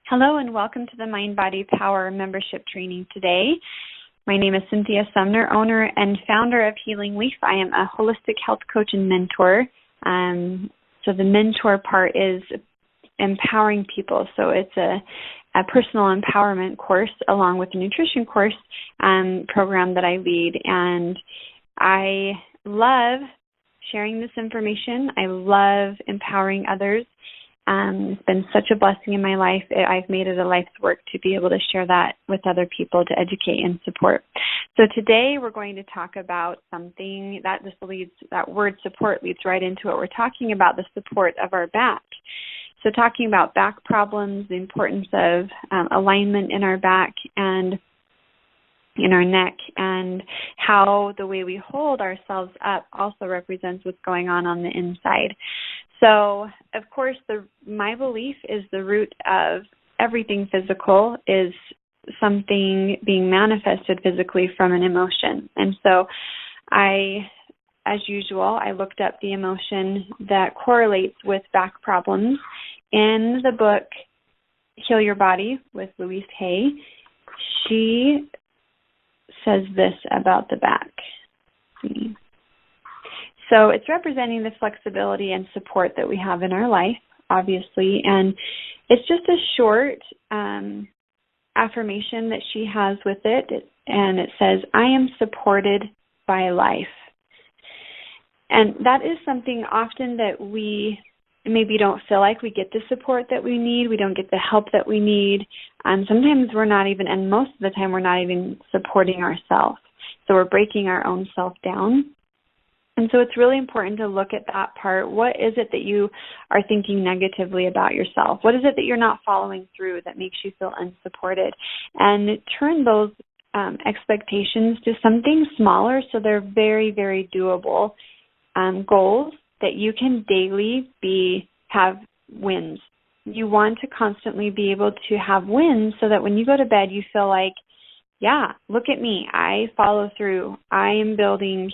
Hello and welcome to the Mind Body Power membership training today. My name is Cynthia Sumner, owner and founder of Healing Leaf. I am a holistic health coach and mentor. So the mentor part is empowering people. So it's a personal empowerment course along with a nutrition course program that I lead. And I love sharing this information. I love empowering others. It's been such a blessing in my life. I've made it a life's work to be able to share that with other people to educate and support. So today we're going to talk about something that that word support leads right into it. We're talking about the support of our back. So talking about back problems, the importance of alignment in our back and in our neck, and how the way we hold ourselves up also represents what's going on the inside. So, of course, my belief is the root of everything physical is something being manifested physically from an emotion. And so as usual, I looked up the emotion that correlates with back problems in the book Heal Your Body with Louise Hay. She says this about the back. So it's representing the flexibility and support that we have in our life, obviously. And it's just a short affirmation that she has with it. And it says, I am supported by life. And that is something often that we maybe don't feel like we get the support that we need. We don't get the help that we need. Sometimes we're not even, and most of the time we're not even supporting ourselves. So we're breaking our own self down. And so it's really important to look at that part. What is it that you are thinking negatively about yourself? What is it that you're not following through that makes you feel unsupported? And turn those expectations to something smaller so they're very, very doable goals that you can daily have wins. You want to constantly be able to have wins so that when you go to bed, you feel like, yeah, look at me. I follow through. I am building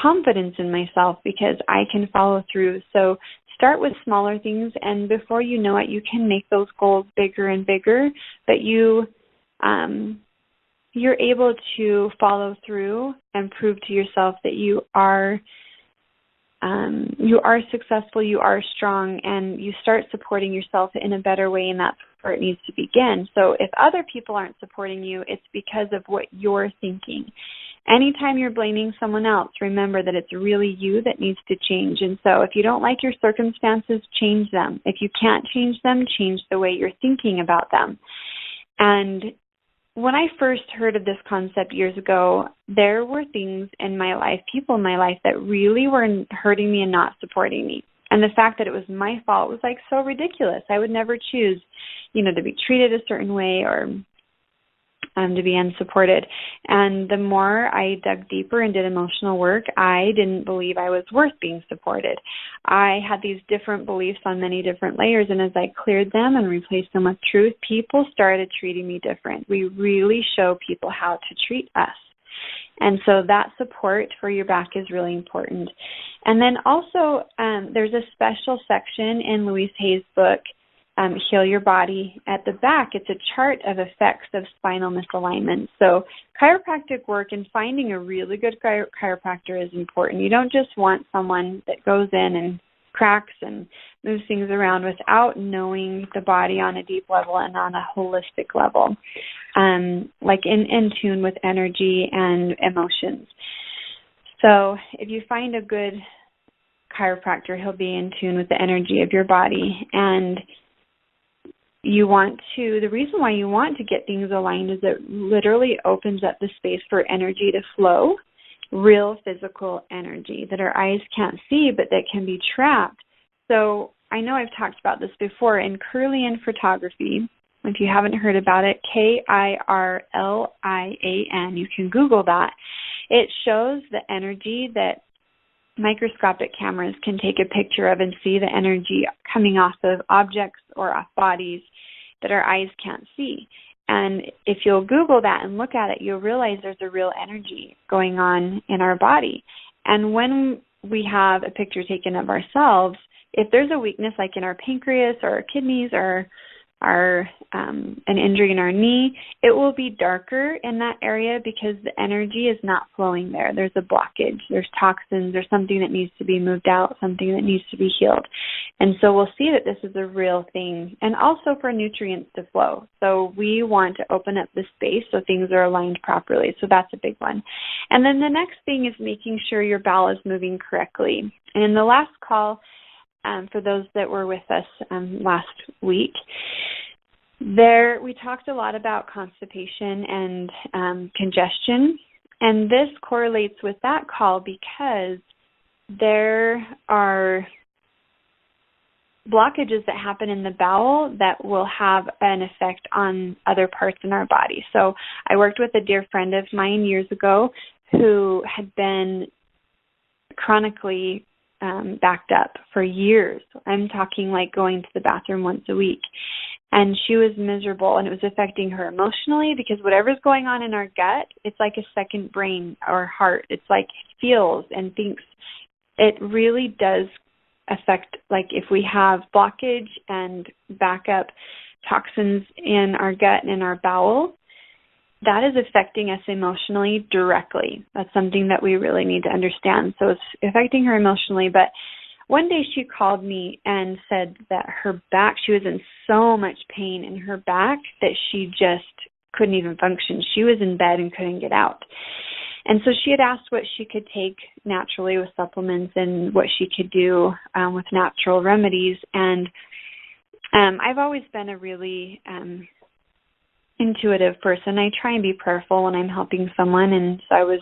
confidence in myself because I can follow through. So start with smaller things, and before you know it, you can make those goals bigger and bigger, but you're able to follow through and prove to yourself that you are successful, you are strong, and you start supporting yourself in a better way, and that's where it needs to begin. So if other people aren't supporting you, it's because of what you're thinking. Anytime you're blaming someone else, remember that it's really you that needs to change. And so if you don't like your circumstances, change them. If you can't change them, change the way you're thinking about them. And when I first heard of this concept years ago, there were things in my life, people in my life that really were hurting me and not supporting me. And the fact that it was my fault was like so ridiculous. I would never choose, to be treated a certain way or to be unsupported. And the more I dug deeper and did emotional work, I didn't believe I was worth being supported. I had these different beliefs on many different layers, and as I cleared them and replaced them with truth, people started treating me different. We really show people how to treat us. And so that support for your back is really important. And then also there's a special section in Louise Hay's book, Heal Your Body. At the back, it's a chart of effects of spinal misalignment. So chiropractic work and finding a really good chiropractor is important. You don't just want someone that goes in and cracks and moves things around without knowing the body on a deep level and on a holistic level, like in tune with energy and emotions. So if you find a good chiropractor, he'll be in tune with the energy of your body. And the reason why you want to get things aligned is it literally opens up the space for energy to flow, real physical energy that our eyes can't see, but that can be trapped. So I know I've talked about this before in Kirlian photography. If you haven't heard about it, Kirlian, you can Google that. It shows the energy that microscopic cameras can take a picture of and see the energy coming off of objects or off bodies that our eyes can't see. And if you'll Google that and look at it, you'll realize there's a real energy going on in our body. And when we have a picture taken of ourselves, if there's a weakness like in our pancreas or our kidneys or an injury in our knee, it will be darker in that area because the energy is not flowing there. There's a blockage. There's toxins. There's something that needs to be moved out, something that needs to be healed. And so we'll see that this is a real thing, and also for nutrients to flow. So we want to open up the space so things are aligned properly. So that's a big one. And then the next thing is making sure your bowel is moving correctly. And in the last call, for those that were with us last week, we talked a lot about constipation and congestion, and this correlates with that call because there are blockages that happen in the bowel that will have an effect on other parts in our body. So I worked with a dear friend of mine years ago who had been chronically backed up for years. I'm talking like going to the bathroom once a week. And she was miserable, and it was affecting her emotionally because whatever's going on in our gut, it's like a second brain or heart. It's like feels and thinks. It really does affect, like if we have blockage and backup toxins in our gut and in our bowel, that is affecting us emotionally directly. That's something that we really need to understand. So it's affecting her emotionally. But one day she called me and said that her back, she was in so much pain in her back that she just couldn't even function. She was in bed and couldn't get out. And so she had asked what she could take naturally with supplements and what she could do with natural remedies. And I've always been a really intuitive person. I try and be prayerful when I'm helping someone, and so I was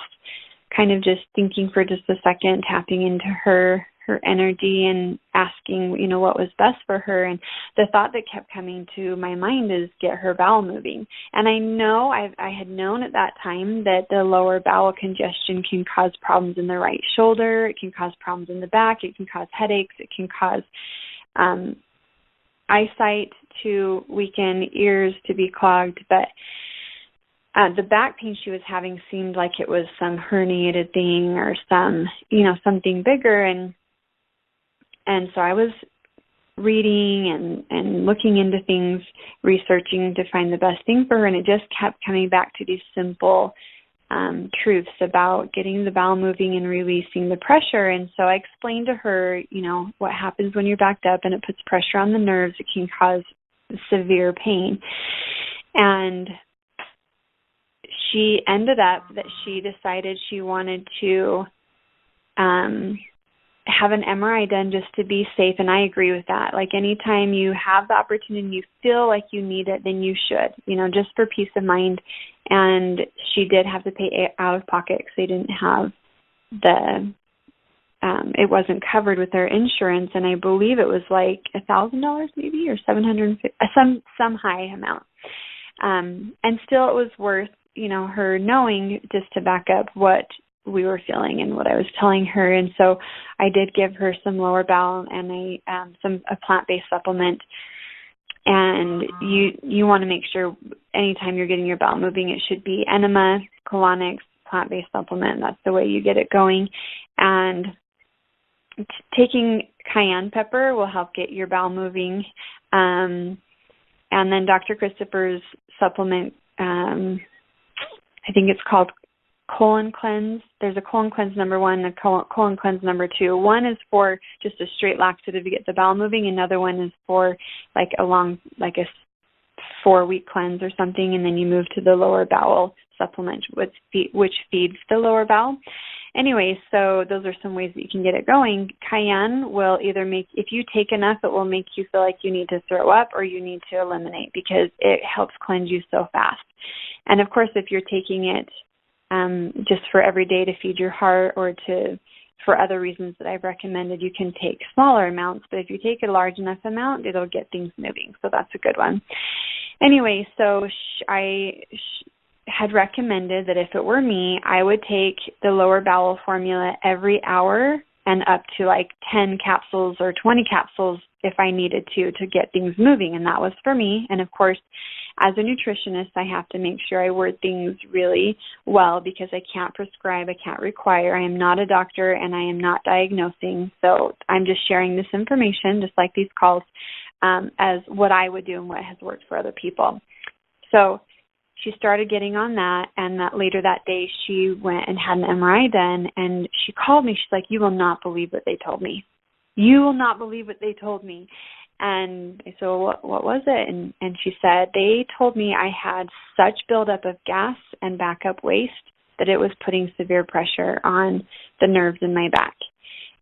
kind of just thinking for just a second, tapping into her energy and asking, what was best for her. And the thought that kept coming to my mind is get her bowel moving. And I know I had known at that time that the lower bowel congestion can cause problems in the right shoulder. It can cause problems in the back. It can cause headaches. It can cause eyesight to weaken, ears to be clogged. But the back pain she was having seemed like it was some herniated thing or something bigger. And so I was reading and looking into things, researching to find the best thing for her. And it just kept coming back to these simple truths about getting the bowel moving and releasing the pressure. And so I explained to her, what happens when you're backed up and it puts pressure on the nerves. It can cause severe pain. And she ended up that she decided she wanted to have an MRI done just to be safe, and I agree with that. Like anytime you have the opportunity and you feel like you need it, then you should, just for peace of mind. And she did have to pay out of pocket because they didn't have it wasn't covered with their insurance, and I believe it was like $1,000 maybe or $750, some high amount. And still it was worth, her knowing, just to back up what we were feeling and what I was telling her. And so I did give her some lower bowel and a plant-based supplement. And you want to make sure anytime you're getting your bowel moving, it should be enema, colonics, plant-based supplement. That's the way you get it going. And taking cayenne pepper will help get your bowel moving. And then Dr. Christopher's supplement, I think it's called colon cleanse. There's a colon cleanse number 1 and a colon cleanse number 2. One is for just a straight laxative to get the bowel moving. Another one is for like a 4-week cleanse or something, and then you move to the lower bowel supplement, which feeds the lower bowel. Anyway, so those are some ways that you can get it going. Cayenne will either if you take enough, it will make you feel like you need to throw up or you need to eliminate because it helps cleanse you so fast. And of course, if you're taking it just for every day to feed your heart or for other reasons that I've recommended, you can take smaller amounts. But if you take a large enough amount, it'll get things moving. So that's a good one. Anyway, so I had recommended that if it were me, I would take the lower bowel formula every hour and up to like 10 capsules or 20 capsules if I needed to get things moving. And that was for me. And of course, as a nutritionist, I have to make sure I word things really well because I can't prescribe, I can't require. I am not a doctor and I am not diagnosing. So I'm just sharing this information, just like these calls, as what I would do and what has worked for other people. So she started getting on that, and later that day she went and had an MRI done, and she called me. She's like, "You will not believe what they told me. You will not believe what they told me." And I said, "Well, what was it?" And she said, "They told me I had such buildup of gas and backup waste that it was putting severe pressure on the nerves in my back."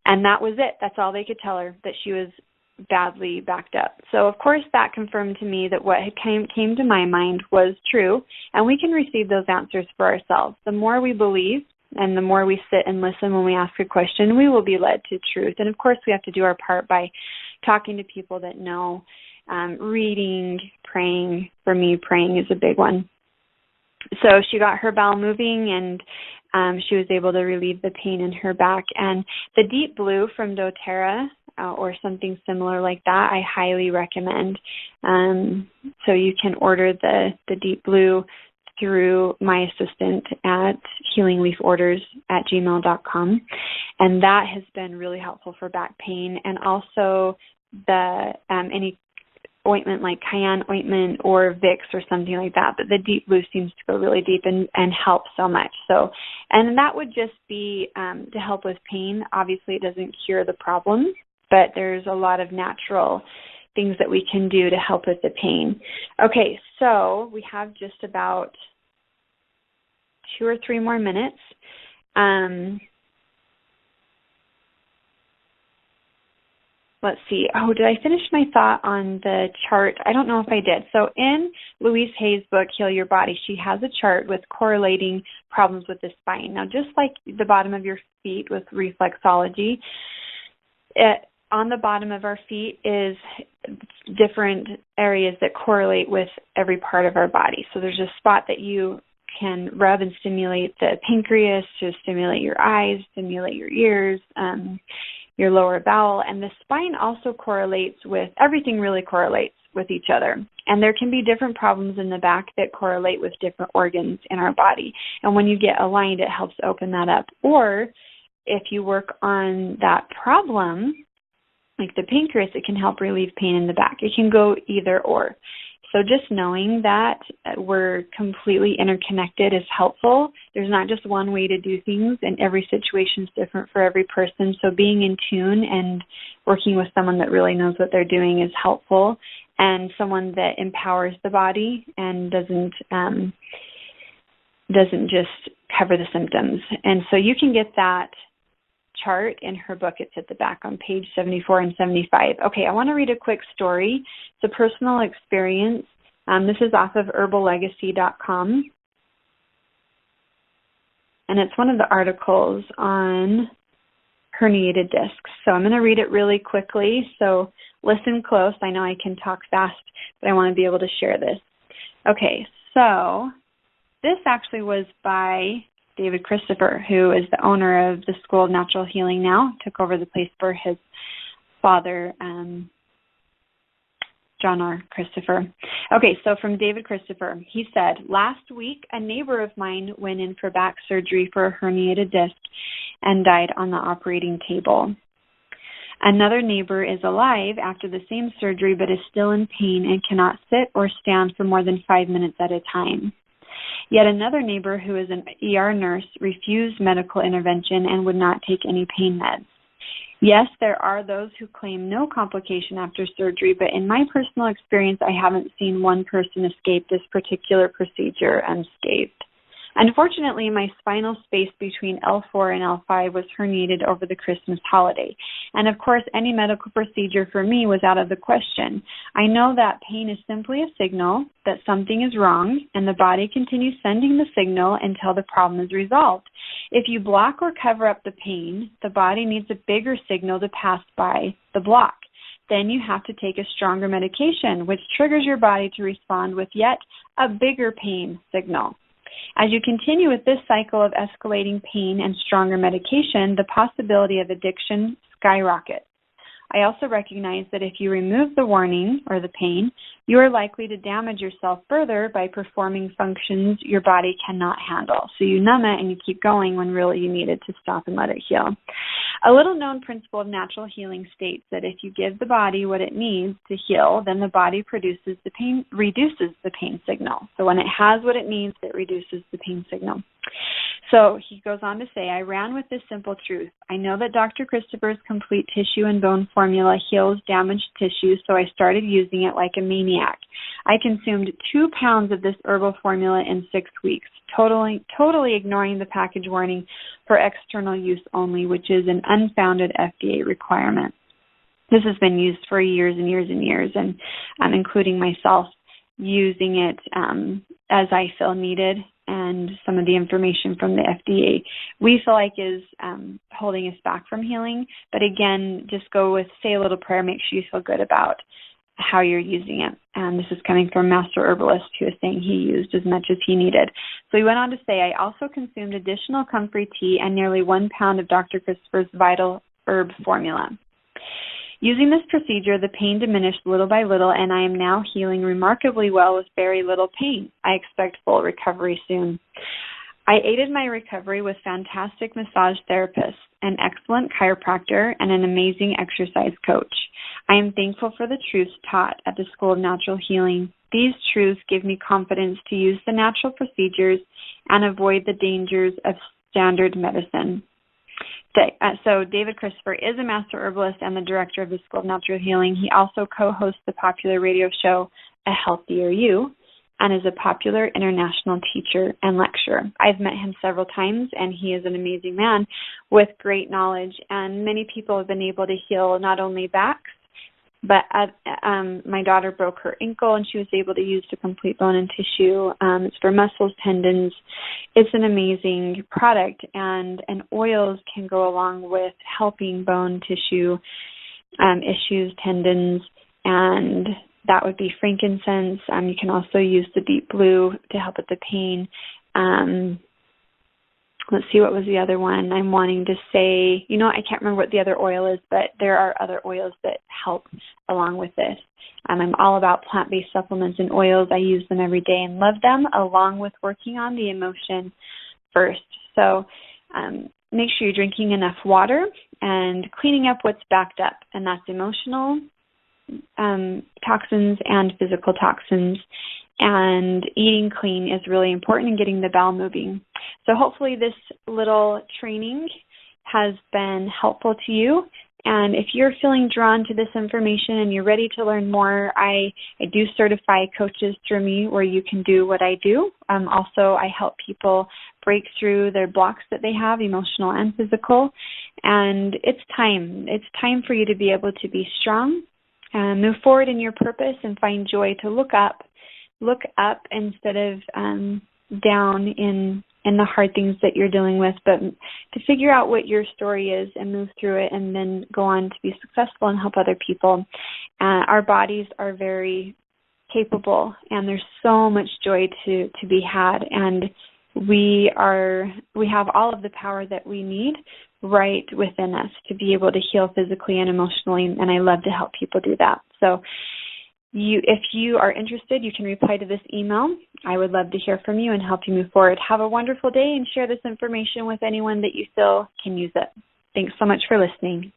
And that was it. That's all they could tell her, that she was badly backed up. So, of course, that confirmed to me that what had came to my mind was true, and we can receive those answers for ourselves. The more we believe and the more we sit and listen when we ask a question, we will be led to truth. And, of course, we have to do our part by talking to people that know, reading, praying. For me, praying is a big one. So she got her bowel moving, and she was able to relieve the pain in her back. And the Deep Blue from doTERRA, or something similar like that, I highly recommend. So you can order the Deep Blue through my assistant at healingleaforders@gmail.com. And that has been really helpful for back pain. And also the any ointment like cayenne ointment or Vicks or something like that. But the Deep Blue seems to go really deep and help so much. So, and that would just be to help with pain. Obviously, it doesn't cure the problem, but there's a lot of natural things that we can do to help with the pain. Okay, so we have just about 2 or 3 more minutes. Let's see. Oh, did I finish my thought on the chart? I don't know if I did. So in Louise Hay's book, Heal Your Body, she has a chart with correlating problems with the spine. Now, just like the bottom of your feet with reflexology, on the bottom of our feet is different areas that correlate with every part of our body. So there's a spot that you can rub and stimulate the pancreas to stimulate your eyes, stimulate your ears, your lower bowel, and the spine also correlates with, everything really correlates with each other. And there can be different problems in the back that correlate with different organs in our body. And when you get aligned, it helps open that up. Or if you work on that problem, like the pancreas, it can help relieve pain in the back. It can go either or. So just knowing that we're completely interconnected is helpful. There's not just one way to do things, and every situation is different for every person. So being in tune and working with someone that really knows what they're doing is helpful, and someone that empowers the body and doesn't just cover the symptoms. And so you can get that chart in her book. It's at the back on page 74 and 75. Okay, I want to read a quick story. It's a personal experience. This is off of herballegacy.com. And it's one of the articles on herniated discs. So I'm going to read it really quickly. So listen close. I know I can talk fast, but I want to be able to share this. Okay, so this actually was by David Christopher, who is the owner of the School of Natural Healing now, took over the place for his father, John R. Christopher. Okay, so from David Christopher, he said, "Last week, a neighbor of mine went in for back surgery for a herniated disc and died on the operating table. Another neighbor is alive after the same surgery but is still in pain and cannot sit or stand for more than 5 minutes at a time. Yet another neighbor, who is an ER nurse, refused medical intervention and would not take any pain meds. Yes, there are those who claim no complication after surgery, but in my personal experience, I haven't seen one person escape this particular procedure unscathed. Unfortunately, my spinal space between L4 and L5 was herniated over the Christmas holiday. And of course, any medical procedure for me was out of the question. I know that pain is simply a signal that something is wrong, and the body continues sending the signal until the problem is resolved. If you block or cover up the pain, the body needs a bigger signal to pass by the block. Then you have to take a stronger medication, which triggers your body to respond with yet a bigger pain signal. As you continue with this cycle of escalating pain and stronger medication, the possibility of addiction skyrockets. I also recognize that if you remove the warning or the pain, you are likely to damage yourself further by performing functions your body cannot handle. So you numb it and you keep going when really you needed to stop and let it heal. A little known principle of natural healing states that if you give the body what it needs to heal, then the body reduces the pain signal. So when it has what it needs, it reduces the pain signal. So he goes on to say, I ran with this simple truth. I know that Dr. Christopher's complete tissue and bone formula heals damaged tissue, so I started using it like a maniac. I consumed 2 pounds of this herbal formula in 6 weeks, totally ignoring the package warning for external use only, which is an unfounded FDA requirement. This has been used for years and years and years, and including myself using it as I feel needed, and some of the information from the FDA we feel like is holding us back from healing. But again, just go with, say a little prayer, make sure you feel good about how you're using it. And this is coming from a master herbalist who is saying he used as much as he needed. So he went on to say, I also consumed additional comfrey tea and nearly 1 pound of Dr. Christopher's vital herb formula. Using this procedure, the pain diminished little by little, and I am now healing remarkably well with very little pain. I expect full recovery soon. I aided my recovery with fantastic massage therapists, an excellent chiropractor, and an amazing exercise coach. I am thankful for the truths taught at the School of Natural Healing. These truths give me confidence to use the natural procedures and avoid the dangers of standard medicine. So David Christopher is a master herbalist and the director of the School of Natural Healing. He also co-hosts the popular radio show A Healthier You and is a popular international teacher and lecturer. I've met him several times, and he is an amazing man with great knowledge. And many people have been able to heal not only backs, but my daughter broke her ankle, and she was able to use the complete bone and tissue. It's for muscles, tendons. It's an amazing product, and oils can go along with helping bone tissue issues, tendons, and that would be frankincense. You can also use the deep blue to help with the pain. Let's see, what was the other one? I'm wanting to say, I can't remember what the other oil is, but there are other oils that help along with it. I'm all about plant-based supplements and oils. I use them every day and love them, along with working on the emotion first. So make sure you're drinking enough water and cleaning up what's backed up, and that's emotional toxins and physical toxins. And eating clean is really important, and getting the bowel moving. So hopefully this little training has been helpful to you. And if you're feeling drawn to this information and you're ready to learn more, I do certify coaches through me where you can do what I do. Also, I help people break through their blocks that they have, emotional and physical. And it's time. It's time for you to be able to be strong, move forward in your purpose, and find joy to look up instead of down in the hard things that you're dealing with, but to figure out what your story is and move through it, and then go on to be successful and help other people. Our bodies are very capable, and there's so much joy to be had, and we have all of the power that we need right within us to be able to heal physically and emotionally, and I love to help people do that. So if you are interested, you can reply to this email. I would love to hear from you and help you move forward. Have a wonderful day, and share this information with anyone that you feel can use it. Thanks so much for listening.